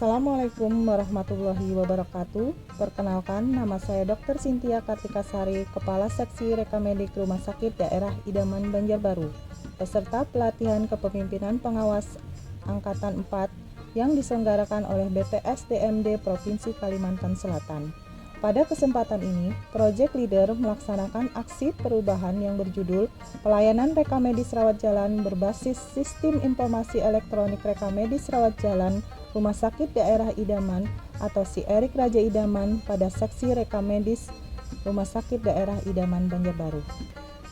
Assalamualaikum warahmatullahi wabarakatuh. Perkenalkan, nama saya Dr. Cynthia Kartikasari, Kepala Seksi Rekamedik Rumah Sakit Daerah Idaman Banjarbaru, peserta pelatihan kepemimpinan pengawas Angkatan 4 yang diselenggarakan oleh BPSDMD Provinsi Kalimantan Selatan. Pada kesempatan ini, Project Leader melaksanakan aksi perubahan yang berjudul Pelayanan Rekamedis Rawat Jalan berbasis Sistem Informasi Elektronik Rekamedis Rawat Jalan Rumah Sakit Daerah Idaman atau SIERIK Raja Idaman pada Seksi Rekamedis Rumah Sakit Daerah Idaman Banjarbaru.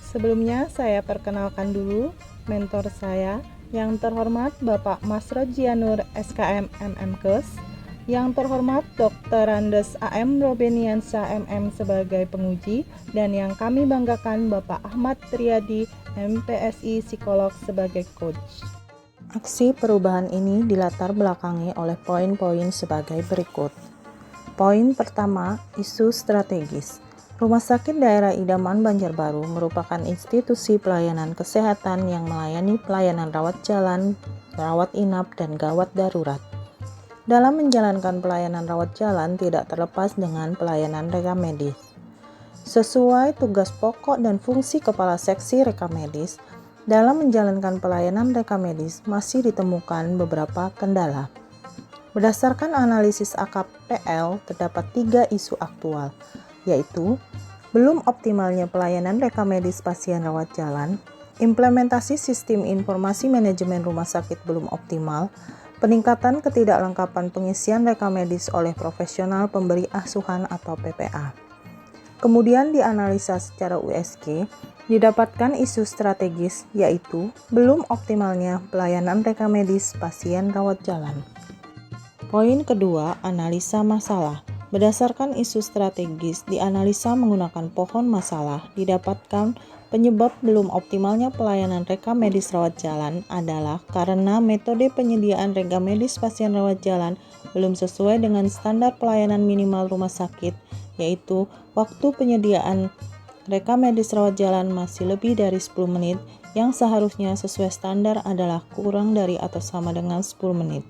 Sebelumnya saya perkenalkan dulu mentor saya yang terhormat Bapak Mas Rojianur SKM MMkes, yang terhormat Dr. Andes AM Robeniansa MM sebagai penguji, dan yang kami banggakan Bapak Ahmad Triadi MPSI Psikolog sebagai coach. Aksi perubahan ini dilatar belakangi oleh poin-poin sebagai berikut. Poin pertama, isu strategis. Rumah Sakit Daerah Idaman Banjarbaru merupakan institusi pelayanan kesehatan yang melayani pelayanan rawat jalan, rawat inap, dan gawat darurat. Dalam menjalankan pelayanan rawat jalan tidak terlepas dengan pelayanan rekamedis. Sesuai tugas pokok dan fungsi Kepala Seksi Rekamedis, dalam menjalankan pelayanan rekamedis masih ditemukan beberapa kendala. Berdasarkan analisis AKPL, terdapat 3 isu aktual, yaitu belum optimalnya pelayanan rekamedis pasien rawat jalan, implementasi sistem informasi manajemen rumah sakit belum optimal, peningkatan ketidaklengkapan pengisian rekamedis oleh profesional pemberi asuhan atau PPA. Kemudian dianalisa secara USG, didapatkan isu strategis yaitu belum optimalnya pelayanan rekamedis pasien rawat jalan. Poin kedua, analisa masalah. Berdasarkan isu strategis, dianalisa menggunakan pohon masalah, didapatkan penyebab belum optimalnya pelayanan rekamedis rawat jalan adalah karena metode penyediaan rekamedis pasien rawat jalan belum sesuai dengan standar pelayanan minimal rumah sakit, yaitu waktu penyediaan rekamedis rawat jalan masih lebih dari 10 menit, yang seharusnya sesuai standar adalah kurang dari atau sama dengan 10 menit.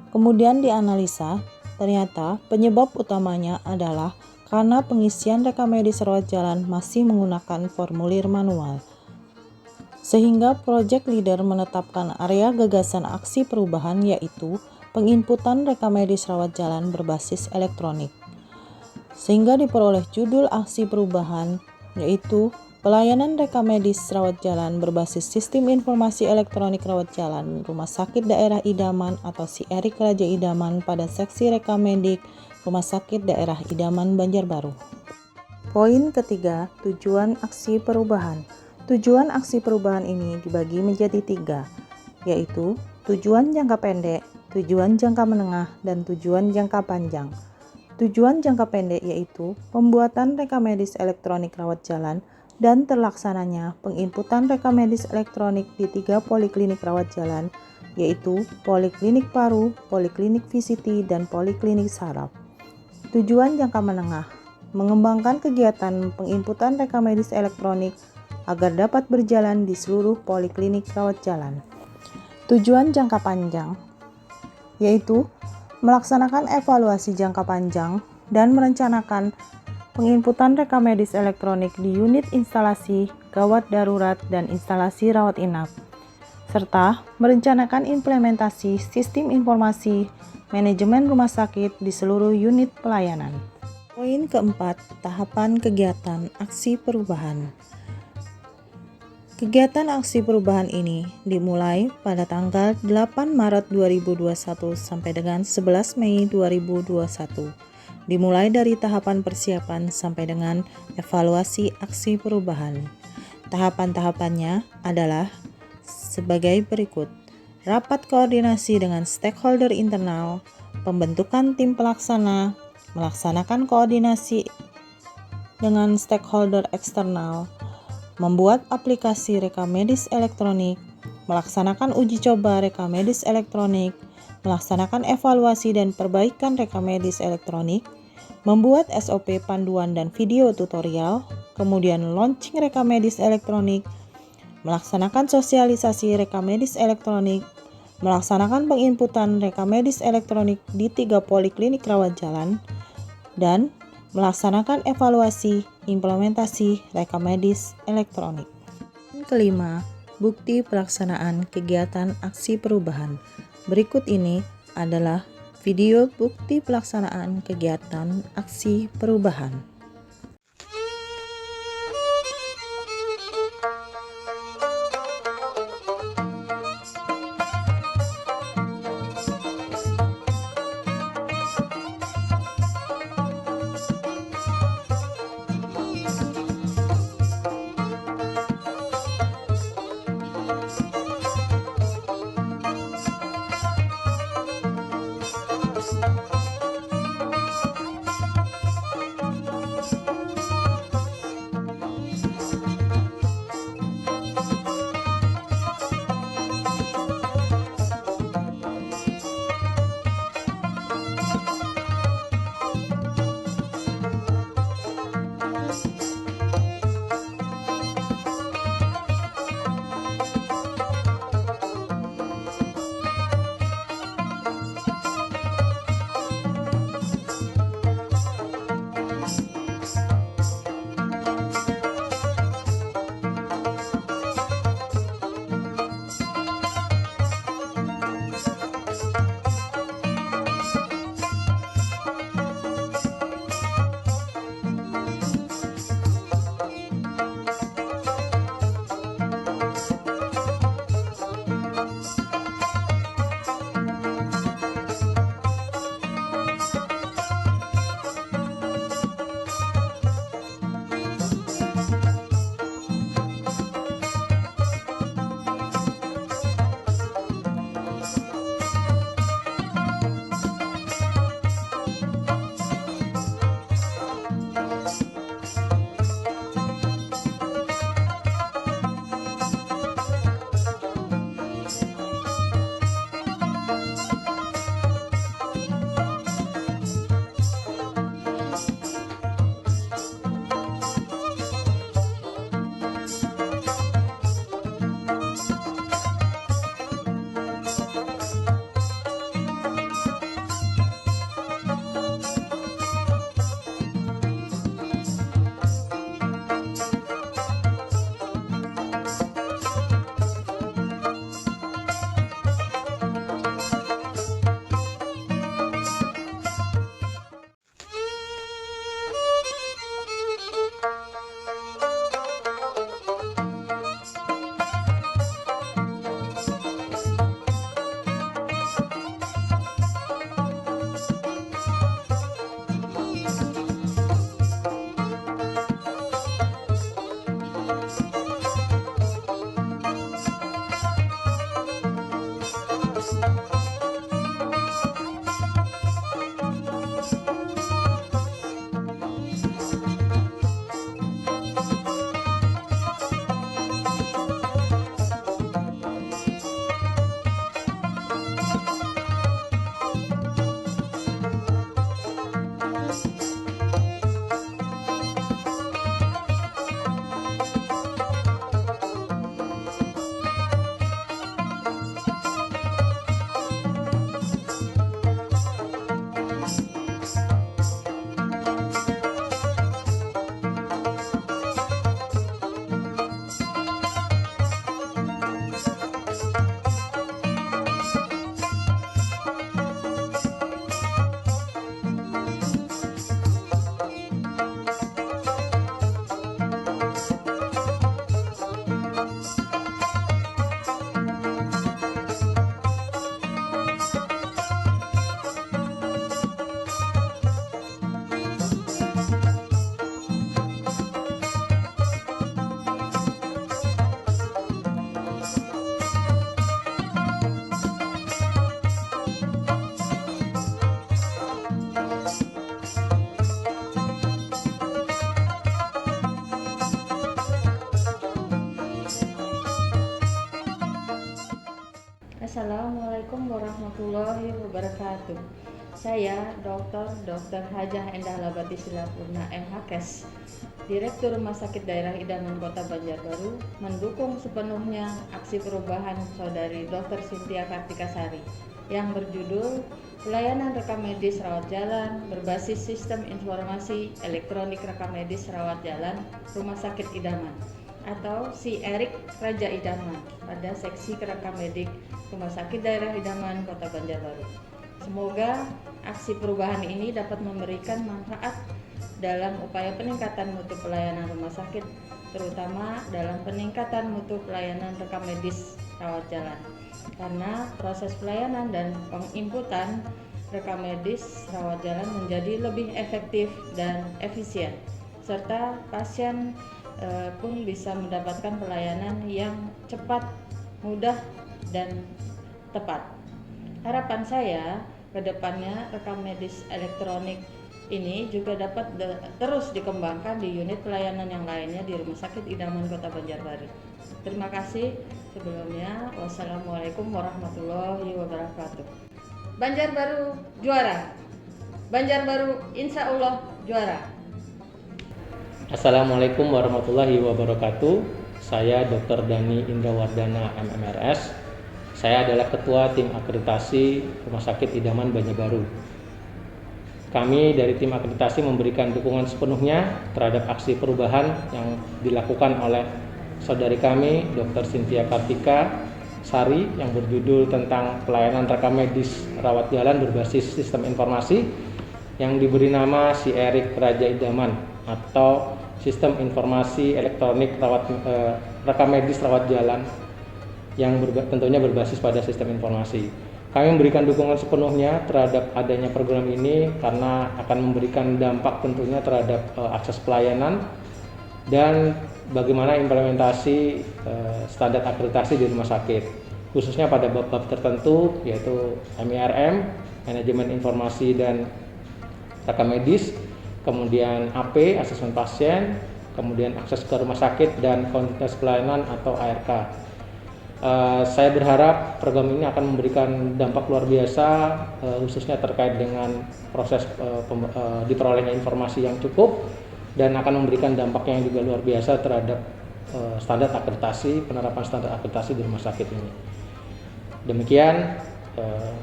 Kemudian dianalisa, ternyata penyebab utamanya adalah karena pengisian rekamedis rawat jalan masih menggunakan formulir manual. Sehingga Project Leader menetapkan area gagasan aksi perubahan yaitu penginputan rekamedis rawat jalan berbasis elektronik. Sehingga diperoleh judul aksi perubahan yaitu Pelayanan Rekamedis Rawat Jalan berbasis Sistem Informasi Elektronik Rawat Jalan Rumah Sakit Daerah Idaman atau SIERIK Raja Idaman pada Seksi Rekamedik Rumah Sakit Daerah Idaman Banjarbaru. Poin ketiga, tujuan aksi perubahan. Tujuan aksi perubahan ini dibagi menjadi 3, yaitu tujuan jangka pendek, tujuan jangka menengah, dan tujuan jangka panjang. Tujuan jangka pendek yaitu pembuatan rekamedis elektronik rawat jalan dan terlaksananya penginputan rekamedis elektronik di 3 poliklinik rawat jalan, yaitu Poliklinik Paru, Poliklinik VCT, dan Poliklinik Saraf. Tujuan jangka menengah, mengembangkan kegiatan penginputan rekamedis elektronik agar dapat berjalan di seluruh poliklinik rawat jalan. Tujuan jangka panjang, yaitu melaksanakan evaluasi jangka panjang dan merencanakan penginputan rekamedis elektronik di unit instalasi gawat darurat dan instalasi rawat inap, serta merencanakan implementasi sistem informasi manajemen rumah sakit di seluruh unit pelayanan. Poin keempat, tahapan kegiatan aksi perubahan. Kegiatan aksi perubahan ini dimulai pada tanggal 8 Maret 2021 sampai dengan 11 Mei 2021. Dimulai dari tahapan persiapan sampai dengan evaluasi aksi perubahan. Tahapan-tahapannya adalah sebagai berikut. Rapat koordinasi dengan stakeholder internal, pembentukan tim pelaksana, melaksanakan koordinasi dengan stakeholder eksternal, membuat aplikasi rekam medis elektronik, melaksanakan uji coba rekam medis elektronik, melaksanakan evaluasi dan perbaikan rekam medis elektronik, membuat SOP panduan dan video tutorial, kemudian launching rekam medis elektronik, melaksanakan sosialisasi rekam medis elektronik, melaksanakan penginputan rekam medis elektronik di 3 poliklinik rawat jalan, dan melaksanakan evaluasi implementasi rekam medis elektronik. Kelima, bukti pelaksanaan kegiatan aksi perubahan. Berikut ini adalah video bukti pelaksanaan kegiatan aksi perubahan. Assalamualaikum warahmatullahi wabarakatuh. Saya Dr. Hajah Endah Labati Silapurna MHKes, Direktur Rumah Sakit Daerah Idaman Kota Banjarbaru, mendukung sepenuhnya aksi perubahan Saudari Dr. Cynthia Kartikasari yang berjudul Pelayanan Rekam Medis Rawat Jalan berbasis Sistem Informasi Elektronik Rekam Medis Rawat Jalan Rumah Sakit Idaman atau si Erik Raja Idaman pada seksi rekam medik Rumah Sakit Daerah Idaman Kota Banjarbaru. Semoga aksi perubahan ini dapat memberikan manfaat dalam upaya peningkatan mutu pelayanan rumah sakit, terutama dalam peningkatan mutu pelayanan rekam medis rawat jalan. Karena proses pelayanan dan penginputan rekam medis rawat jalan menjadi lebih efektif dan efisien, serta pasien pun bisa mendapatkan pelayanan yang cepat, mudah, dan tepat. Harapan saya ke depannya rekam medis elektronik ini juga dapat terus dikembangkan di unit pelayanan yang lainnya di Rumah Sakit Idaman Kota Banjarbaru. Terima kasih sebelumnya. Wassalamualaikum warahmatullahi wabarakatuh. Banjarbaru juara. Banjarbaru insya Allah juara. Assalamualaikum warahmatullahi wabarakatuh. Saya Dr. Dani Indrawardana MMRS. Saya adalah Ketua Tim Akreditasi Rumah Sakit Idaman Banjarbaru. Kami dari tim akreditasi memberikan dukungan sepenuhnya terhadap aksi perubahan yang dilakukan oleh saudari kami Dr. Cynthia Kartikasari yang berjudul tentang pelayanan rekam medis rawat jalan berbasis sistem informasi yang diberi nama si Erik Raja Idaman atau Sistem Informasi Elektronik Rekam Medis Rawat Jalan yang tentunya berbasis pada sistem informasi. Kami memberikan dukungan sepenuhnya terhadap adanya program ini karena akan memberikan dampak tentunya terhadap akses pelayanan dan bagaimana implementasi standar akreditasi di rumah sakit, khususnya pada bab-bab tertentu yaitu MIRM, Manajemen Informasi dan Rekam Medis, kemudian AP, asesmen pasien, kemudian akses ke rumah sakit dan kontinuitas pelayanan atau ARK. Saya berharap program ini akan memberikan dampak luar biasa, khususnya terkait dengan proses diperolehnya informasi yang cukup dan akan memberikan dampak yang juga luar biasa terhadap standar akreditasi, penerapan standar akreditasi di rumah sakit ini. Demikian,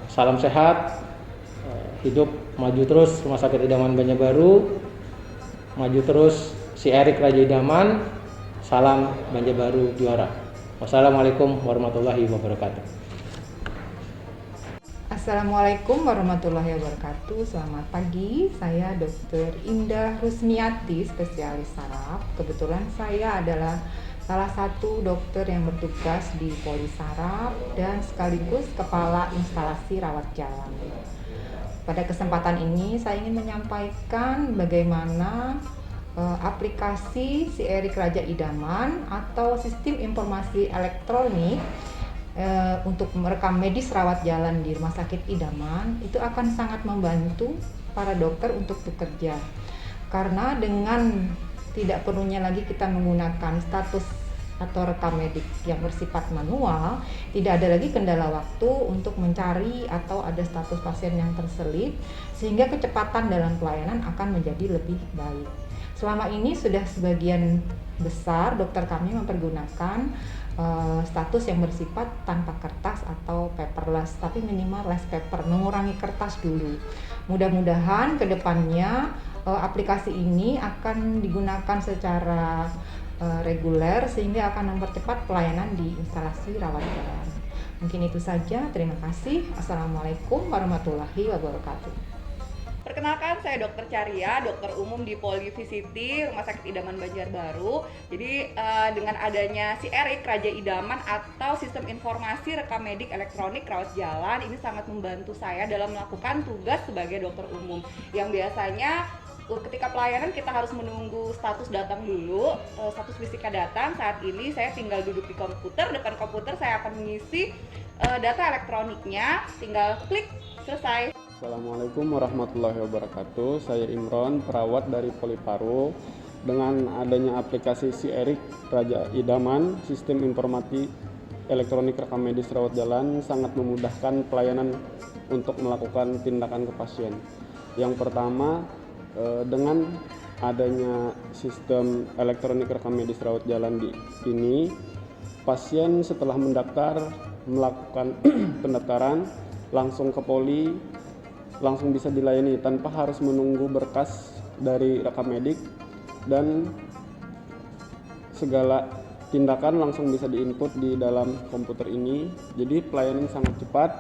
salam sehat. Hidup maju terus Rumah Sakit Idaman Banjarbaru, maju terus si Erik Raja Idaman, salam Banjarbaru juara. Wassalamualaikum warahmatullahi wabarakatuh. Assalamualaikum warahmatullahi wabarakatuh. Selamat pagi, saya Dr. Indah Rusmiati, spesialis saraf. Kebetulan saya adalah salah satu dokter yang bertugas di Polisaraf dan sekaligus kepala instalasi rawat jalan. Pada kesempatan ini saya ingin menyampaikan bagaimana aplikasi si Erik Raja Idaman atau sistem informasi elektronik untuk merekam medis rawat jalan di Rumah Sakit Idaman itu akan sangat membantu para dokter untuk bekerja, karena dengan tidak perlunya lagi kita menggunakan status atau rekam medik yang bersifat manual, tidak ada lagi kendala waktu untuk mencari atau ada status pasien yang terselip, sehingga kecepatan dalam pelayanan akan menjadi lebih baik. Selama ini sudah sebagian besar dokter kami mempergunakan status yang bersifat tanpa kertas atau paperless, tapi minimal less paper, mengurangi kertas dulu. Mudah-mudahan kedepannya aplikasi ini akan digunakan secara reguler sehingga akan mempercepat pelayanan di instalasi rawat jalan. Mungkin itu saja, terima kasih. Assalamualaikum warahmatullahi wabarakatuh. Perkenalkan, saya Dr. Caria, dokter umum di Polivisity Rumah Sakit Idaman Banjarbaru. Jadi dengan adanya si Erik Raja Idaman atau sistem informasi rekam medik elektronik rawat jalan ini sangat membantu saya dalam melakukan tugas sebagai dokter umum yang biasanya ketika pelayanan kita harus menunggu status datang dulu, status fisika datang. Saat ini saya tinggal duduk di komputer, depan komputer saya akan mengisi data elektroniknya, tinggal klik, selesai. Assalamualaikum warahmatullahi wabarakatuh. Saya Imron, perawat dari Poliparu. Dengan adanya aplikasi si Erik Raja Idaman, sistem informasi elektronik rekam medis rawat jalan sangat memudahkan pelayanan untuk melakukan tindakan ke pasien. Yang pertama, dengan adanya sistem elektronik rekam medis rawat jalan ini, pasien setelah mendaftar melakukan pendaftaran langsung ke poli, langsung bisa dilayani tanpa harus menunggu berkas dari rekam medik, dan segala tindakan langsung bisa diinput di dalam komputer ini. Jadi pelayanan sangat cepat.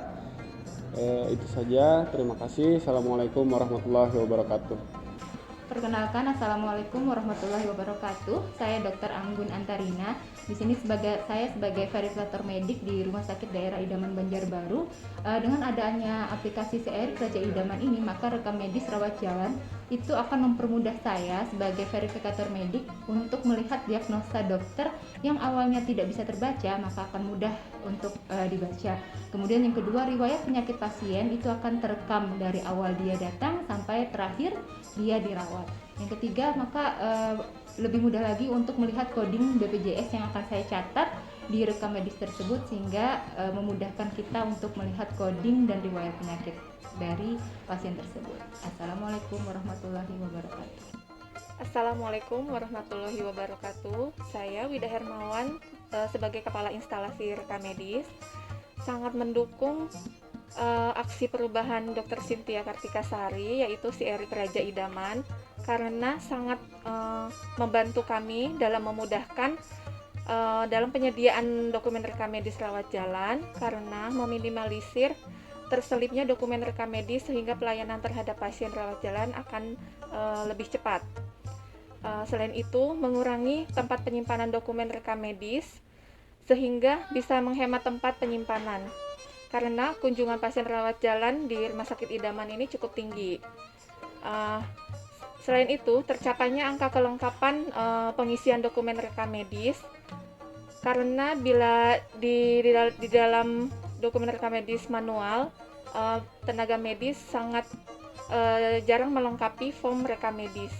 Itu saja. Terima kasih. Assalamualaikum warahmatullahi wabarakatuh. Perkenalkan, Assalamualaikum warahmatullahi wabarakatuh. Saya Dr. Anggun Antarina. Di sini saya sebagai verifikator medik di Rumah Sakit Daerah Idaman Banjarbaru. Dengan adanya aplikasi CR Raja Idaman ini, maka rekam medis rawat jalan itu akan mempermudah saya sebagai verifikator medik untuk melihat diagnosa dokter yang awalnya tidak bisa terbaca, maka akan mudah untuk dibaca. Kemudian yang kedua, riwayat penyakit pasien itu akan terekam dari awal dia datang sampai terakhir dia dirawat. Yang ketiga, maka lebih mudah lagi untuk melihat coding BPJS yang akan saya catat di rekam medis tersebut, sehingga memudahkan kita untuk melihat coding dan riwayat penyakit dari pasien tersebut. Assalamualaikum warahmatullahi wabarakatuh. Assalamualaikum warahmatullahi wabarakatuh. Saya Wida Hermawan sebagai Kepala Instalasi Rekam Medis sangat mendukung aksi perubahan Dr. Cynthia Kartikasari, yaitu si Erik Raja Idaman, karena sangat membantu kami dalam memudahkan dalam penyediaan dokumen rekam medis rawat jalan, karena meminimalisir terselipnya dokumen rekam medis sehingga pelayanan terhadap pasien rawat jalan akan lebih cepat. Selain itu, mengurangi tempat penyimpanan dokumen rekam medis sehingga bisa menghemat tempat penyimpanan, karena kunjungan pasien rawat jalan di Rumah Sakit Idaman ini cukup tinggi. Selain itu, tercapainya angka kelengkapan pengisian dokumen rekam medis, karena bila di dalam dokumen rekam medis manual, tenaga medis sangat jarang melengkapi form rekam medis.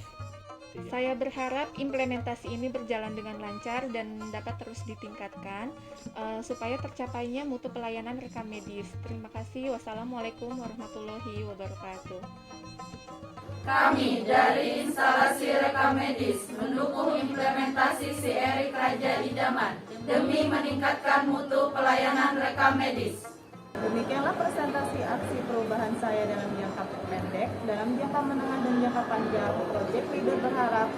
Saya berharap implementasi ini berjalan dengan lancar dan dapat terus ditingkatkan supaya tercapainya mutu pelayanan rekam medis. Terima kasih. Wassalamualaikum warahmatullahi wabarakatuh. Kami dari instalasi rekam medis mendukung implementasi si Erik Raja Idaman demi meningkatkan mutu pelayanan rekam medis. Demikianlah presentasi aksi perubahan saya dalam jangka pendek. Dalam jangka menengah dan jangka panjang, Project Leader berharap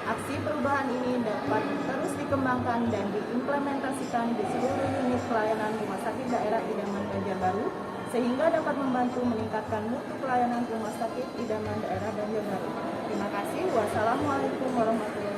aksi perubahan ini dapat terus dikembangkan dan diimplementasikan di seluruh unit pelayanan Rumah Sakit Daerah Idaman Banjarbaru, sehingga dapat membantu meningkatkan mutu pelayanan Rumah Sakit Idaman Daerah Banjarbaru. Terima kasih. Wassalamualaikum warahmatullahi wabarakatuh.